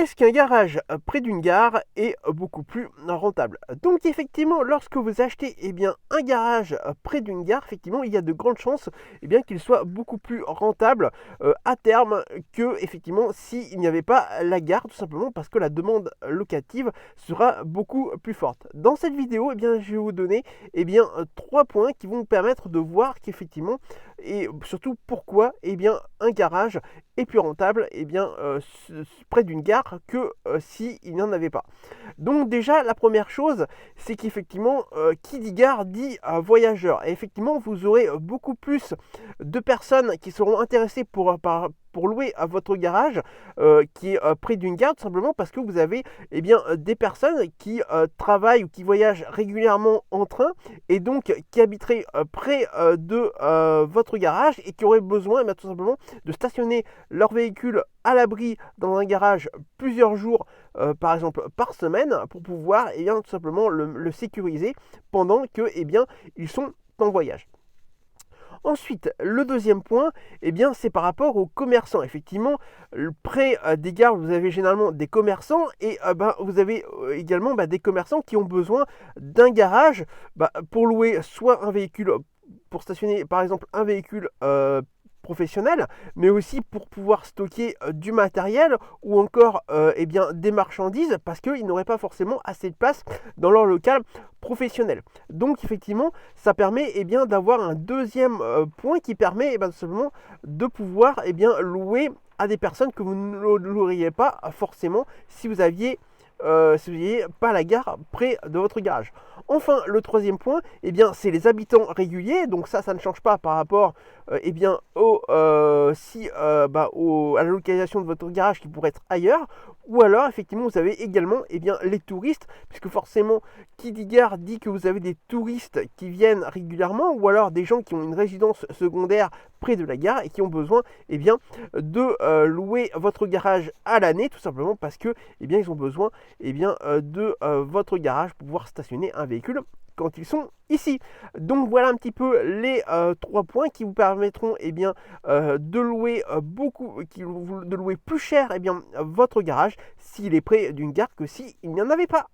Est-ce qu'un garage près d'une gare est beaucoup plus rentable? Donc effectivement, lorsque vous achetez un garage près d'une gare, effectivement, il y a de grandes chances qu'il soit beaucoup plus rentable à terme que effectivement s'il n'y avait pas la gare, tout simplement parce que la demande locative sera beaucoup plus forte. Dans cette vidéo, je vais vous donner 3 points qui vont vous permettre de voir qu'effectivement, et surtout pourquoi un garage est plus rentable près d'une gare que s'il n'y en avait pas. Donc déjà, la première chose, c'est qu'effectivement, qui dit gare dit voyageur. Et effectivement, vous aurez beaucoup plus de personnes qui seront intéressées pour louer à votre garage qui est près d'une gare, tout simplement parce que vous avez des personnes qui travaillent ou qui voyagent régulièrement en train et donc qui habiteraient près de votre garage et qui auraient besoin tout simplement de stationner leur véhicule à l'abri dans un garage plusieurs jours, par exemple par semaine, pour pouvoir tout simplement le sécuriser pendant que ils sont en voyage. Ensuite, le deuxième point, c'est par rapport aux commerçants. Effectivement, près des gares, vous avez généralement des commerçants et vous avez également des commerçants qui ont besoin d'un garage pour louer soit un véhicule, pour stationner par exemple un véhicule professionnel, mais aussi pour pouvoir stocker du matériel ou encore des marchandises parce qu'ils n'auraient pas forcément assez de place dans leur local professionnel. Donc effectivement, ça permet d'avoir un deuxième point qui permet tout simplement de pouvoir louer à des personnes que vous ne loueriez pas forcément si vous n'aviez pas la gare près de votre garage. Enfin, le troisième point, c'est les habitants réguliers. Donc ça ne change pas par rapport à la localisation de votre garage qui pourrait être ailleurs. Ou alors, effectivement, vous avez également les touristes, puisque forcément, qui dit gare dit que vous avez des touristes qui viennent régulièrement, ou alors des gens qui ont une résidence secondaire près de la gare et qui ont besoin de louer votre garage à l'année, tout simplement parce que ils ont besoin de votre garage pour pouvoir stationner un véhicule quand ils sont ici. Donc voilà un petit peu les 3 points qui vous permettront de louer de louer plus cher votre garage s'il est près d'une gare que s'il n'y en avait pas.